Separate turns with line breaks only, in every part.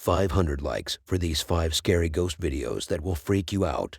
500 likes for these 5 scary ghost videos that will freak you out.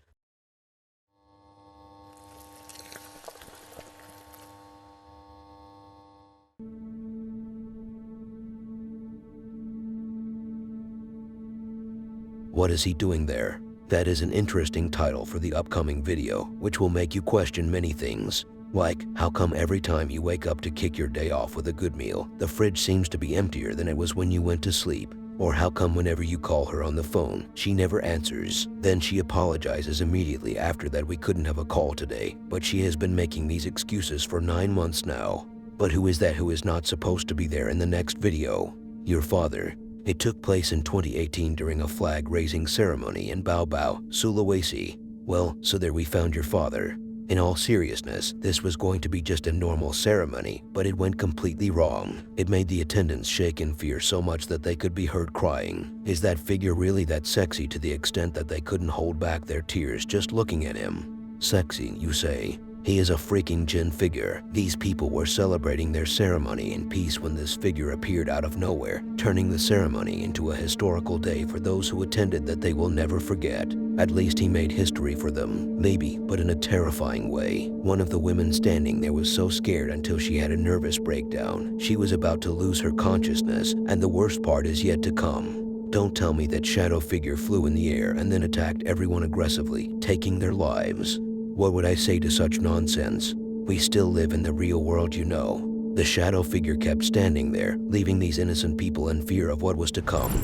What is he doing there? That is an interesting title for the upcoming video, which will make you question many things. Like, how come every time you wake up to kick your day off with a good meal, the fridge seems to be emptier than it was when you went to sleep? Or how come whenever you call her on the phone, she never answers? Then she apologizes immediately after that we couldn't have a call today, but she has been making these excuses for 9 months now. But who is that who is not supposed to be there in the next video? Your father. It took place in 2018 during a flag-raising ceremony in Bao, Sulawesi. Well, so there we found your father. In all seriousness, this was going to be just a normal ceremony, but it went completely wrong. It made the attendants shake in fear so much that they could be heard crying. Is that figure really that sexy to the extent that they couldn't hold back their tears just looking at him? Sexy, you say? He is a freaking Jinn figure. These people were celebrating their ceremony in peace when this figure appeared out of nowhere, turning the ceremony into a historical day for those who attended that they will never forget. At least he made history for them, maybe, but in a terrifying way. One of the women standing there was so scared until she had a nervous breakdown. She was about to lose her consciousness, and the worst part is yet to come. Don't tell me that shadow figure flew in the air and then attacked everyone aggressively, taking their lives. What would I say to such nonsense? We still live in the real world, you know. The shadow figure kept standing there, leaving these innocent people in fear of what was to come.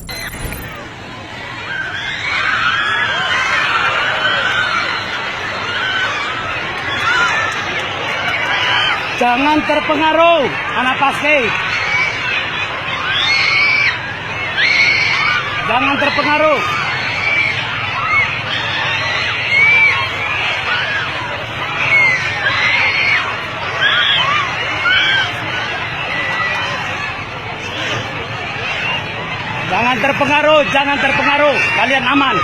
Jangan terpengaruh, anak pasti. Jangan terpengaruh. Jangan terpengaruh, kalian aman.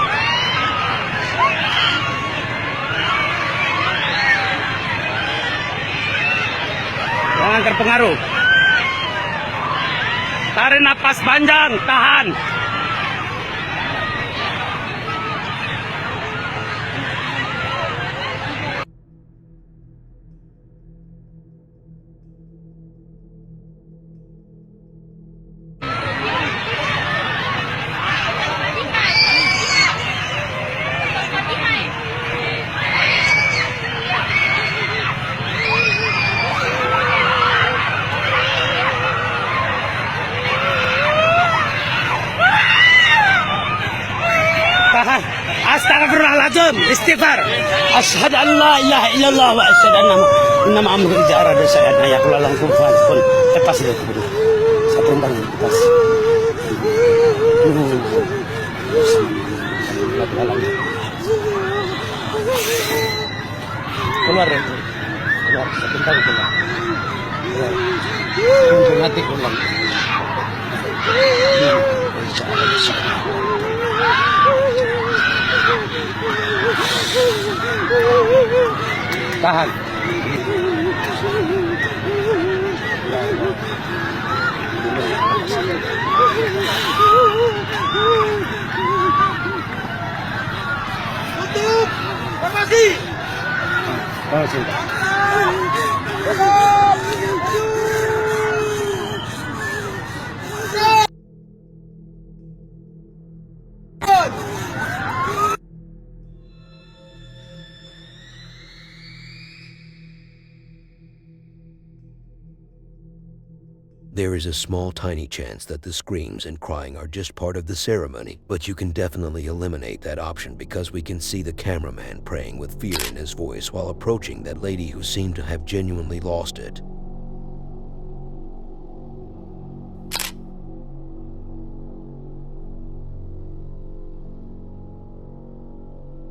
Jangan terpengaruh. Tarik napas panjang, tahan. Astagfirullahaladzim, istighfar. Asyhadu an la ilaha illallah wa asyhadu anna Muhammadar rasulullah dan syahadna ya kulalang kumfan pun lepas itu kemudian saya perintah lepas keluar saya perintah keluar nanti pulang tahan. Tutup. Formasi. Formasi.
There is a small tiny chance that the screams and crying are just part of the ceremony, but you can definitely eliminate that option because we can see the cameraman praying with fear in his voice while approaching that lady who seemed to have genuinely lost it.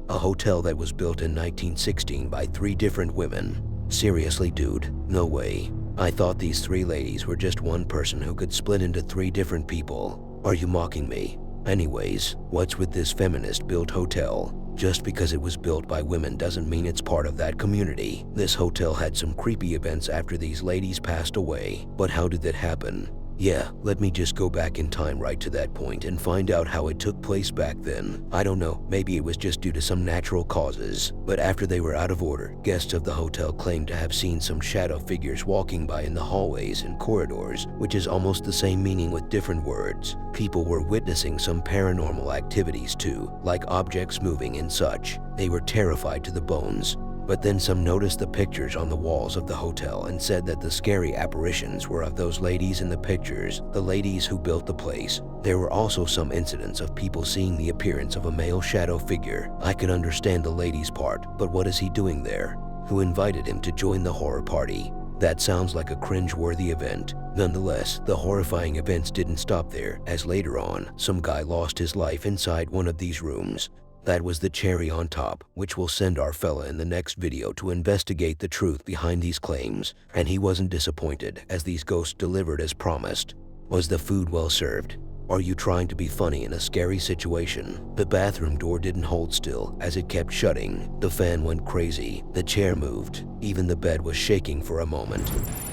A hotel that was built in 1916 by 3 different women. Seriously, dude, no way. I thought these 3 ladies were just one person who could split into 3 different people. Are you mocking me? Anyways, what's with this feminist-built hotel? Just because it was built by women doesn't mean it's part of that community. This hotel had some creepy events after these ladies passed away. But how did that happen? Yeah, let me just go back in time right to that point and find out how it took place back then. I don't know, maybe it was just due to some natural causes. But after they were out of order, guests of the hotel claimed to have seen some shadow figures walking by in the hallways and corridors, which is almost the same meaning with different words. People were witnessing some paranormal activities too, like objects moving and such. They were terrified to the bones. But then some noticed the pictures on the walls of the hotel and said that the scary apparitions were of those ladies in the pictures, the ladies who built the place. There were also some incidents of people seeing the appearance of a male shadow figure. I could understand the ladies' part, but what is he doing there? Who invited him to join the horror party? That sounds like a cringe-worthy event. Nonetheless, the horrifying events didn't stop there, as later on, some guy lost his life inside one of these rooms. That was the cherry on top, which will send our fella in the next video to investigate the truth behind these claims. And he wasn't disappointed, as these ghosts delivered as promised. Was the food well served? Are you trying to be funny in a scary situation? The bathroom door didn't hold still, as it kept shutting. The fan went crazy. The chair moved. Even the bed was shaking for a moment.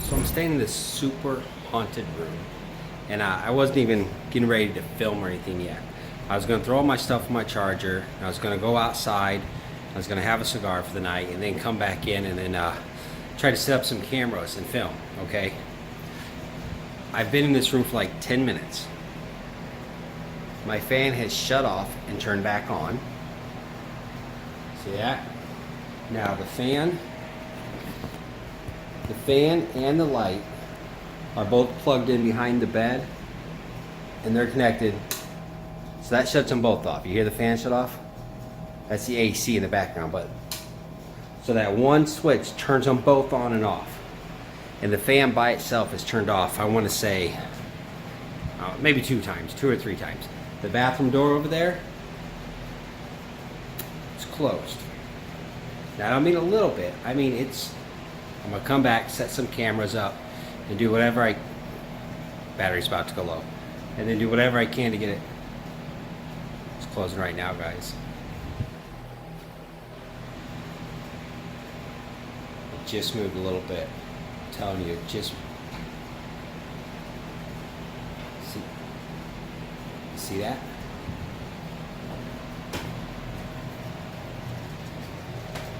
So I'm staying in this super haunted room, and I wasn't even getting ready to film or anything yet. I was going to throw all my stuff in my charger, I was going to go outside, I was going to have a cigar for the night, and then come back in and then try to set up some cameras and film, okay? I've been in this room for like 10 minutes. My fan has shut off and turned back on. See that? Now the fan and the light are both plugged in behind the bed, and they're connected. So that shuts them both off. You hear the fan shut off? That's the AC in the background, but so that one switch turns them both on and off. And the fan by itself is turned off, I want to say, maybe 2 or 3 times. The bathroom door over there, it's closed. Now I don't mean a little bit, I mean I'm gonna come back, set some cameras up, and do whatever battery's about to go low. And then do whatever I can to get it. Closing right now, guys. It just moved a little bit. I'm telling you, it just. See that?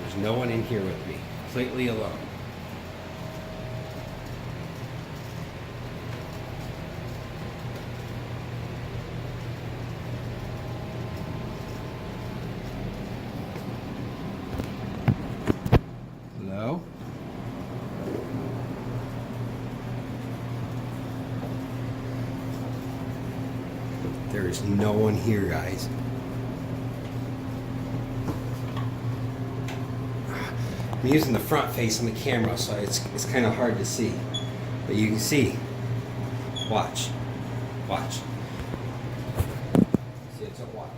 There's no one in here with me. Completely alone. There is no one here, guys. I'm using the front face on the camera, so it's kind of hard to see. But you can see. Watch. Watch. See, it's a watch.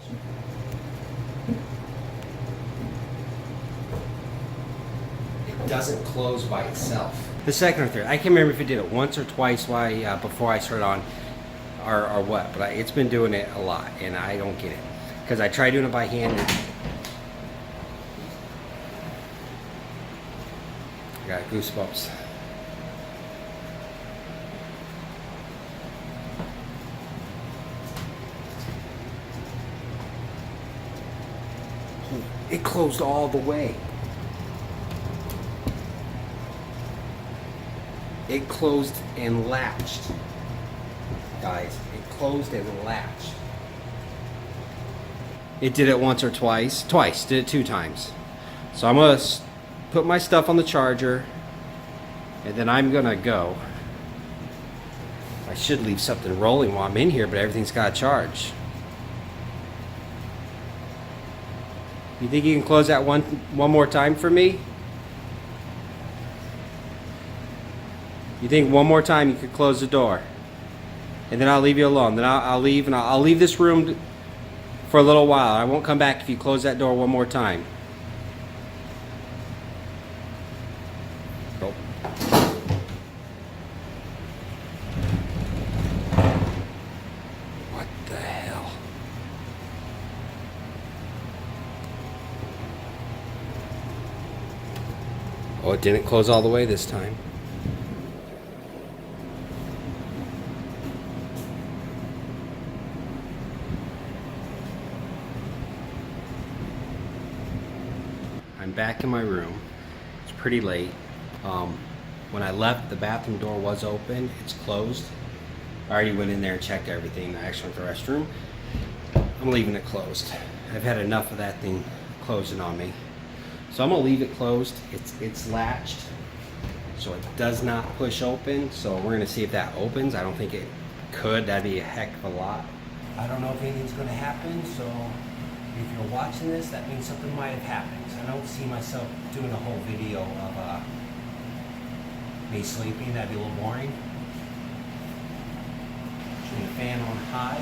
It doesn't close by itself. The second or third, I can't remember if it did it once or twice before I started on. Or what, but it's been doing it a lot, and I don't get it. Because I tried doing it by hand, and I got goosebumps. It closed all the way. It closed and latched. Guys, it closed and latched. It did it once or twice. Did it 2 times. So I'm gonna put my stuff on the charger, and then I'm gonna go. I should leave something rolling while I'm in here, but everything's got to charge. You think you can close that one more time for me? You think one more time you could close the door? And then I'll leave you alone. Then I'll leave, and I'll leave this room for a little while. I won't come back if you close that door one more time. Go. What the hell? Oh, it didn't close all the way this time. I'm back in my room. It's pretty late. When I left, the bathroom door was open. It's closed. I already went in there and checked everything. I actually went to the restroom. I'm leaving it closed. I've had enough of that thing closing on me. So I'm gonna leave it closed. It's latched, so it does not push open. So we're gonna see if that opens. I don't think it could. That'd be a heck of a lot. I don't know if anything's gonna happen, so if you're watching this, that means something might have happened. I don't see myself doing a whole video of me sleeping. That'd be a little boring. Turn the fan on high.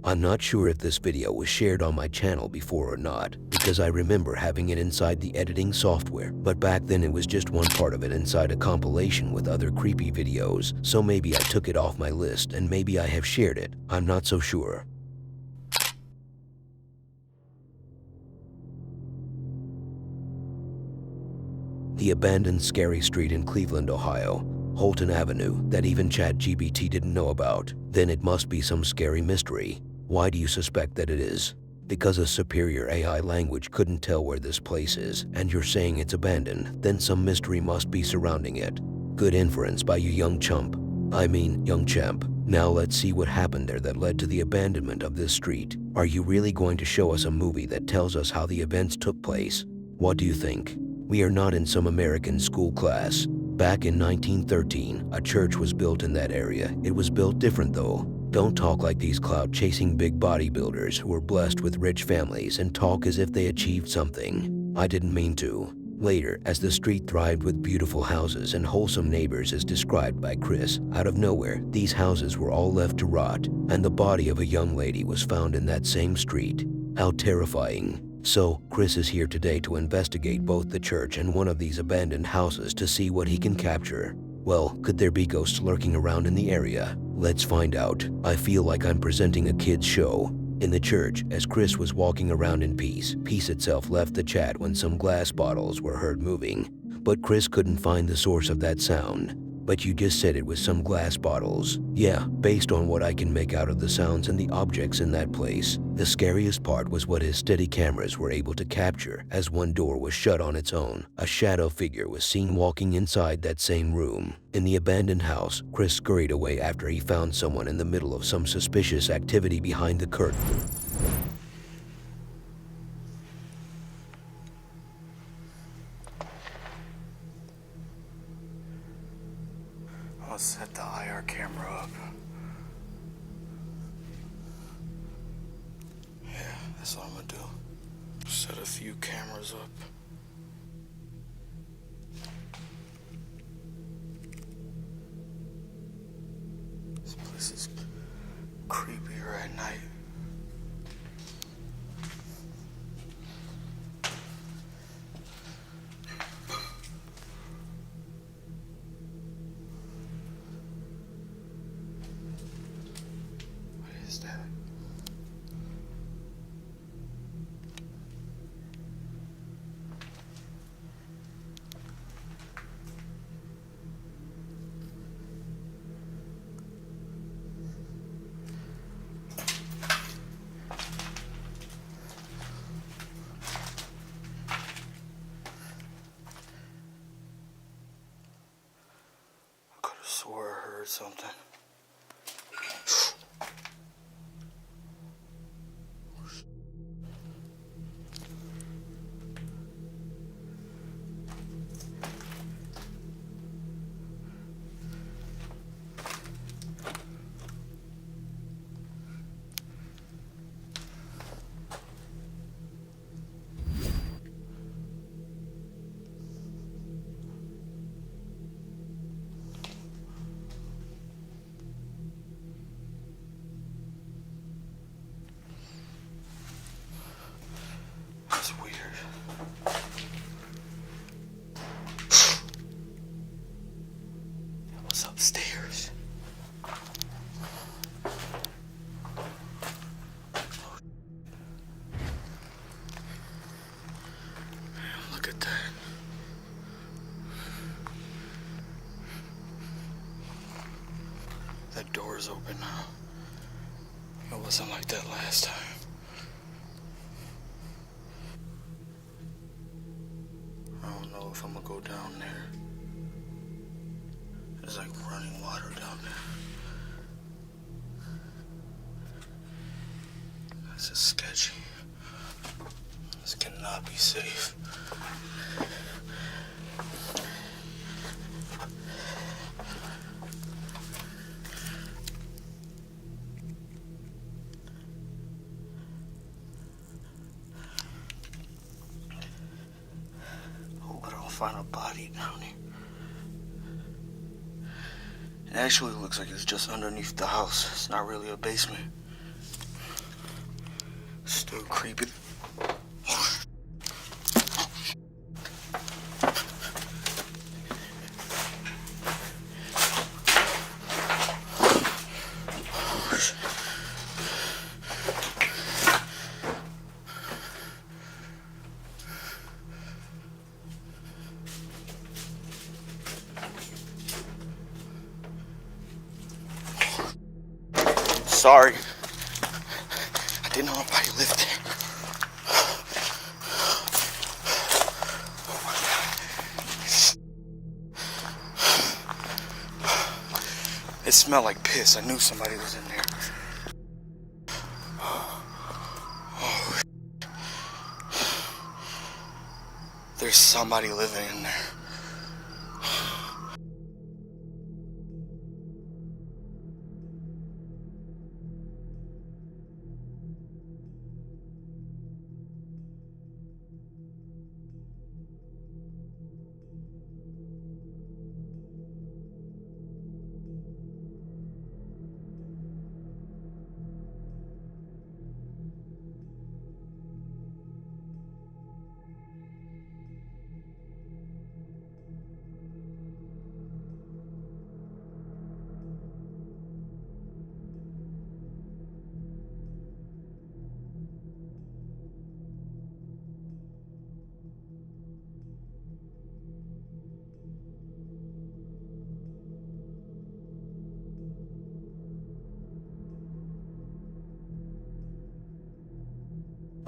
I'm not sure if this video was shared on my channel before or not, because I remember having it inside the editing software, but back then it was just one part of it inside a compilation with other creepy videos, so maybe I took it off my list and maybe I have shared it. I'm not so sure. The abandoned scary street in Cleveland, Ohio, Holton Avenue, that even ChatGPT didn't know about. Then it must be some scary mystery. Why do you suspect that it is? Because a superior AI language couldn't tell where this place is, and you're saying it's abandoned, then some mystery must be surrounding it. Good inference by you young champ. Now let's see what happened there that led to the abandonment of this street. Are you really going to show us a movie that tells us how the events took place? What do you think? We are not in some American school class. Back in 1913, a church was built in that area. It was built different though. Don't talk like these clout-chasing big bodybuilders who were blessed with rich families and talk as if they achieved something. I didn't mean to. Later, as the street thrived with beautiful houses and wholesome neighbors as described by Chris, out of nowhere, these houses were all left to rot, and the body of a young lady was found in that same street. How terrifying. So, Chris is here today to investigate both the church and one of these abandoned houses to see what he can capture. Well, could there be ghosts lurking around in the area? Let's find out. I feel like I'm presenting a kid's show. In the church, as Chris was walking around in peace, peace itself left the chat when some glass bottles were heard moving. But Chris couldn't find the source of that sound. but you just said it was some glass bottles. Yeah, based on what I can make out of the sounds and the objects in that place, the scariest part was what his steady cameras were able to capture as one door was shut on its own. A shadow figure was seen walking inside that same room. In the abandoned house, Chris scurried away after he found someone in the middle of some suspicious activity behind the curtain.
I'll set the IR camera up. Yeah, that's what I'm gonna do. Set a few cameras up. This place is creepier at night. What is that? I could have swore I heard something. That's weird. That was upstairs. Look at that. That door is open now. It wasn't like that last time. I don't know if I'm gonna go down there. There's like running water down there. This is sketchy. This cannot be safe. Hope I don't find a body down here. It actually looks like it's just underneath the house. It's not really a basement. Still creepy. Sorry. I didn't know nobody lived there. It smelled like piss. I knew somebody was in there. Oh, there's somebody living in there.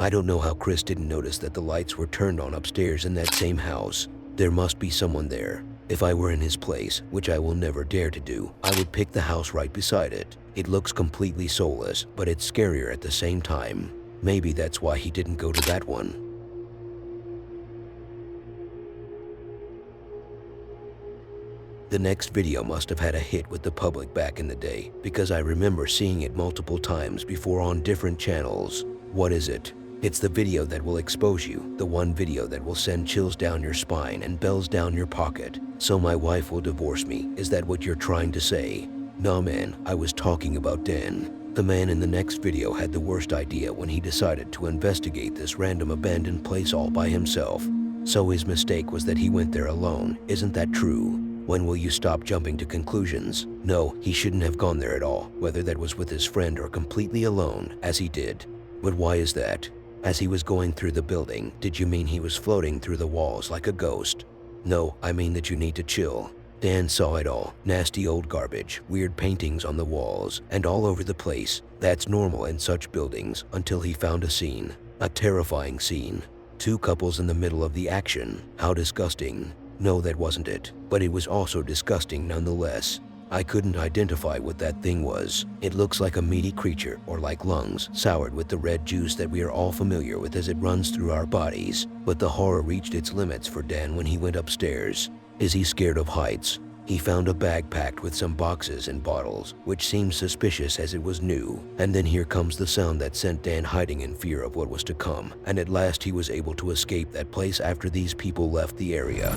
I don't know how Chris didn't notice that the lights were turned on upstairs in that same house. There must be someone there. If I were in his place, which I will never dare to do, I would pick the house right beside it. It looks completely soulless, but it's scarier at the same time. Maybe that's why he didn't go to that one. The next video must have had a hit with the public back in the day, because I remember seeing it multiple times before on different channels. What is it? It's the video that will expose you, the one video that will send chills down your spine and bells down your pocket. So my wife will divorce me, is that what you're trying to say? No man, I was talking about Dan. The man in the next video had the worst idea when he decided to investigate this random abandoned place all by himself. So his mistake was that he went there alone, isn't that true? When will you stop jumping to conclusions? No, he shouldn't have gone there at all, whether that was with his friend or completely alone, as he did. But why is that? As he was going through the building, did you mean he was floating through the walls like a ghost? No, I mean that you need to chill. Dan saw it all. Nasty old garbage, weird paintings on the walls, and all over the place. That's normal in such buildings until he found a scene. A terrifying scene. Two couples in the middle of the action. How disgusting. No, that wasn't it. But it was also disgusting nonetheless. I couldn't identify what that thing was. It looks like a meaty creature, or like lungs, soured with the red juice that we are all familiar with as it runs through our bodies. But the horror reached its limits for Dan when he went upstairs. Is he scared of heights? He found a bag packed with some boxes and bottles, which seemed suspicious as it was new. And then here comes the sound that sent Dan hiding in fear of what was to come. And at last he was able to escape that place after these people left the area.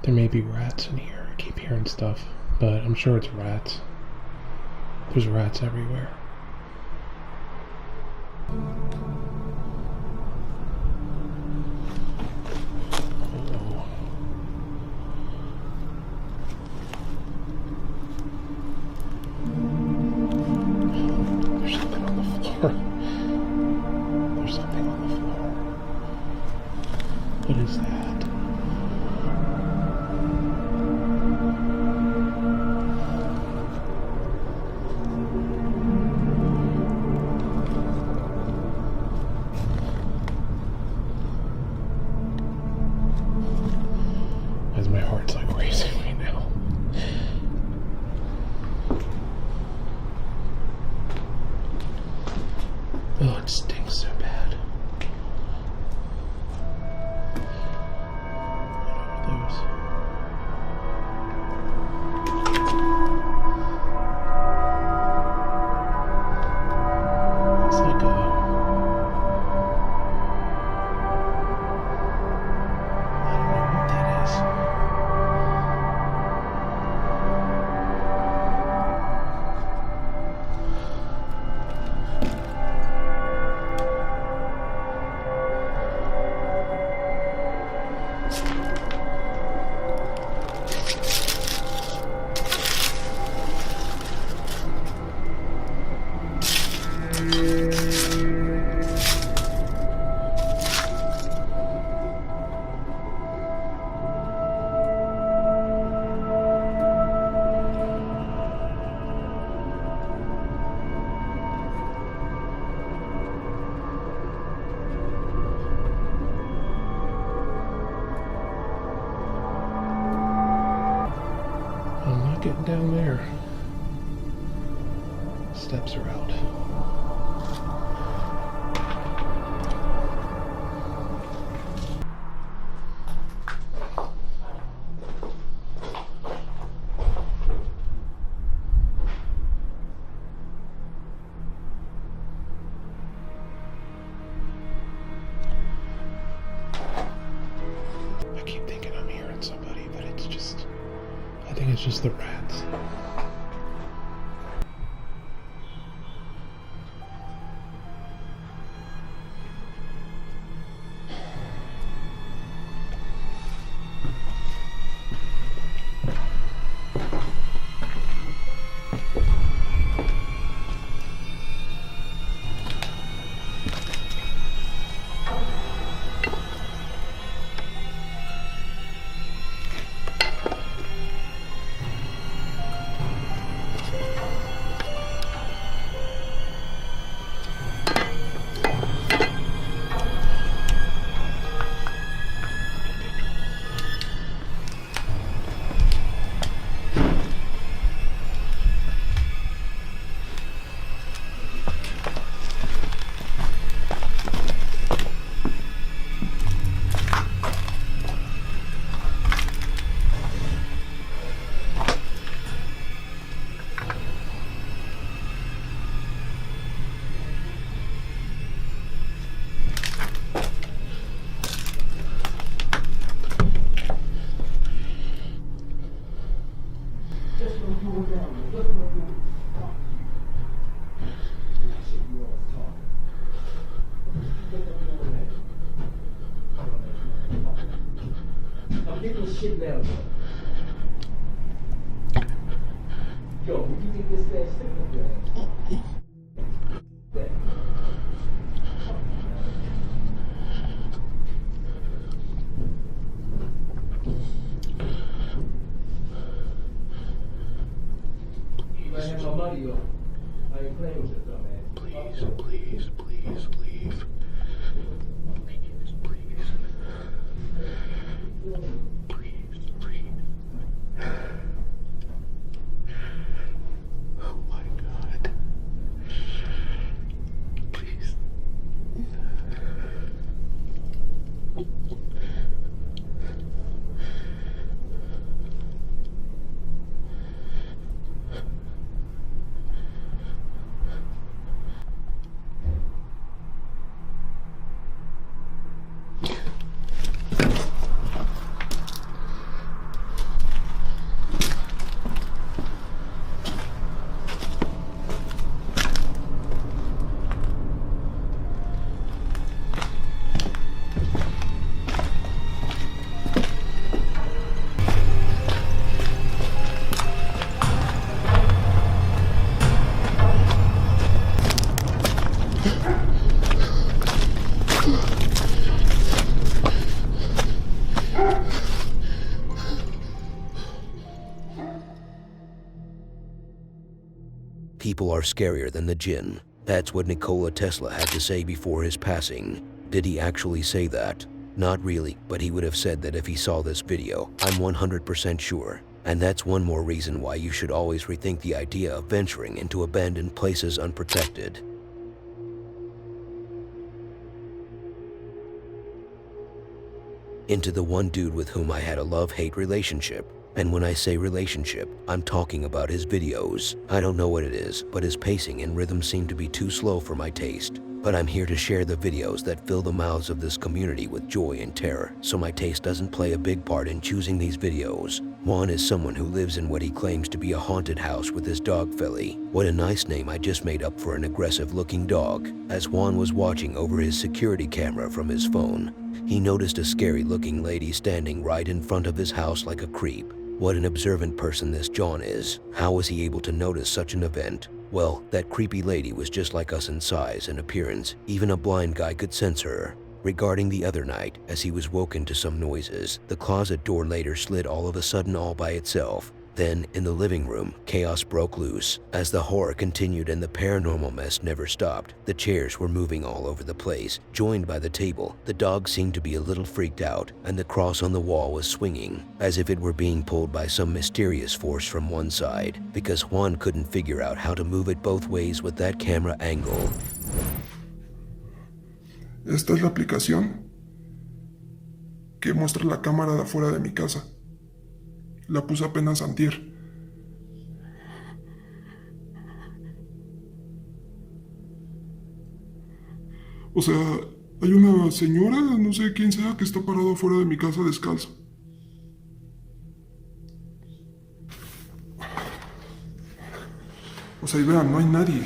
There may be rats in here. I keep hearing stuff, but I'm sure it's rats. There's rats everywhere. Oh. There's something on the floor. There's something on the floor. What is that? My heart's like racing right now. Oh, it stinks so bad. What are those? It's like a... I don't know what that is. Getting down there. Steps are out. I keep thinking I'm hearing somebody, but it's just... I think it's just the rats. Please, please, please leave. Please, please. Please, please. Oh my God. Please.
People are scarier than the Jinn. That's what Nikola Tesla had to say before his passing. Did he actually say that? Not really, but he would have said that if he saw this video. I'm 100% sure. And that's one more reason why you should always rethink the idea of venturing into abandoned places unprotected. Into the one dude with whom I had a love-hate relationship. And when I say relationship, I'm talking about his videos. I don't know what it is, but his pacing and rhythm seem to be too slow for my taste. But I'm here to share the videos that fill the mouths of this community with joy and terror, so my taste doesn't play a big part in choosing these videos. Juan is someone who lives in what he claims to be a haunted house with his dog Philly. What a nice name I just made up for an aggressive-looking dog. As Juan was watching over his security camera from his phone, he noticed a scary-looking lady standing right in front of his house like a creep. What an observant person this John is. How was he able to notice such an event? Well, that creepy lady was just like us in size and appearance. Even a blind guy could sense her. Regarding the other night, as he was woken to some noises, the closet door later slid all of a sudden all by itself. Then, in the living room, chaos broke loose. As the horror continued and the paranormal mess never stopped, the chairs were moving all over the place, joined by the table. The dog seemed to be a little freaked out, and the cross on the wall was swinging, as if it were being pulled by some mysterious force from one side, because Juan couldn't figure out how to move it both ways with that camera angle.
Esta es la aplicación que muestra la cámara de afuera de mi casa. La puse apenas antier. O sea, hay una señora, no sé quién sea, que está parada afuera de mi casa descalzo. O sea, y vean, no hay nadie.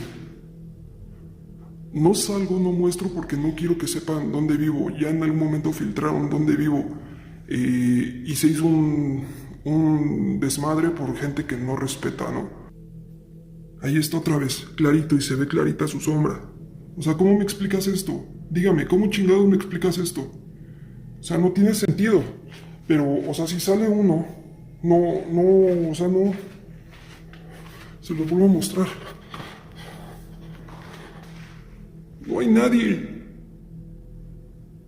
No salgo, no muestro porque no quiero que sepan dónde vivo. Ya en algún momento filtraron dónde vivo. Y se hizo un desmadre por gente que no respeta, ¿no? Ahí está otra vez, clarito, y se ve clarita su sombra. O sea, ¿cómo me explicas esto? Dígame, ¿cómo chingados me explicas esto? O sea, no tiene sentido. Pero, o sea, si sale uno, o sea, no... Se lo vuelvo a mostrar. No hay nadie.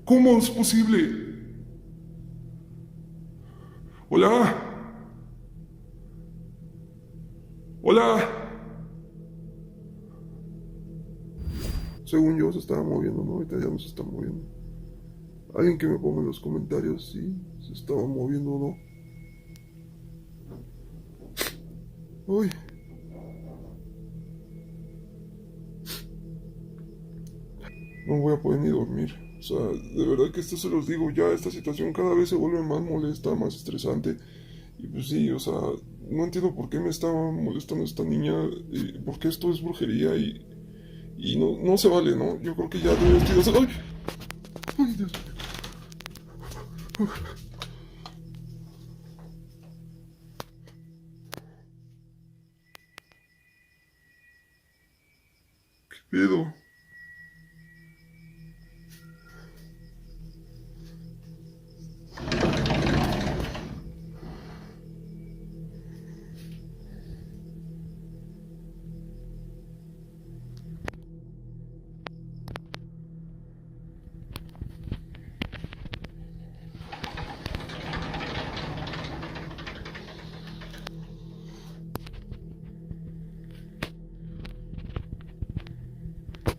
¿Cómo es posible? Hola. Hola. Según yo se estaba moviendo, ¿no? Ahorita ya no se está moviendo. Alguien que me ponga en los comentarios si se estaba moviendo o no. Uy. No voy a poder ni dormir. O sea, de verdad que esto se los digo, ya esta situación cada vez se vuelve más molesta, más estresante. Y pues sí, o sea, no entiendo por qué me estaba molestando esta niña, porque esto es brujería y no se vale, ¿no? Yo creo que ya estoy haciendo... ¡Ay! ¡Ay, Dios mío! ¿Qué pedo?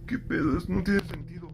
¿Qué pedo? Eso no tiene sentido.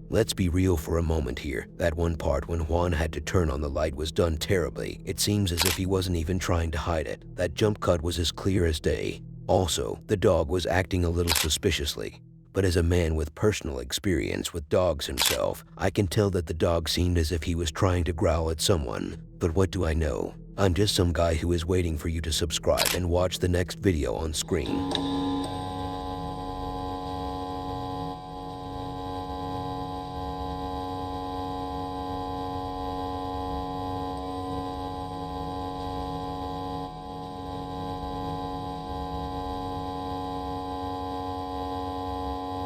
Let's be real for a moment here. That one part when Juan had to turn on the light was done terribly. It seems as if he wasn't even trying to hide it. That jump cut was as clear as day. Also, the dog was acting a little suspiciously. But as a man with personal experience with dogs himself, I can tell that the dog seemed as if he was trying to growl at someone. But what do I know? I'm just some guy who is waiting for you to subscribe and watch the next video on screen.